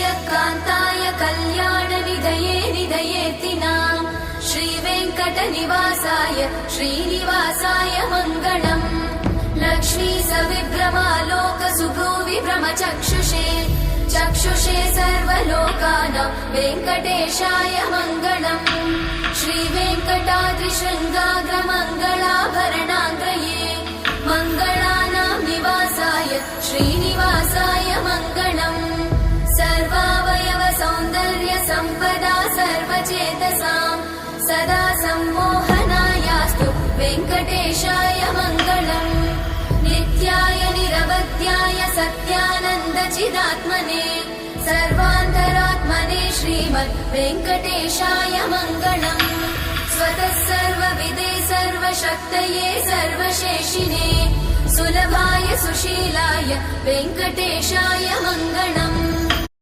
श्रियकान्ताय कल्याणनिधये निधयेतिनां श्रीवेङ्कटनिवासाय श्रीनिवासाय मङ्गलम् लक्ष्मी सविभ्रमालोकसुभ्रूविभ्रमचक्षुषे चक्षुषे सर्वलोकानां वेङ्कटेशाय मङ्गलम् श्रीवेङ्कटाद्रिशृङ्गाग्रमङ्गलाभरणाङ्गये मङ्गलानां निवासाय श्रीनिवासाय मङ्गलम् सर्वावयव सौन्दर्य सम्पदा सर्वचेतसां सदा सम्मोहनायास्तु वेङ्कटेशाय मङ्गलम् नित्याय निरवध्याय सत्यानन्दचिदात्मने सर्वान्तरात्मने श्रीमद् वेङ्कटेशाय मङ्गलम् स्वतः सर्वविदे सर्वशक्तये सर्वशेषिने सुलभाय सुशीलाय वेङ्कटेशाय मङ्गलम्।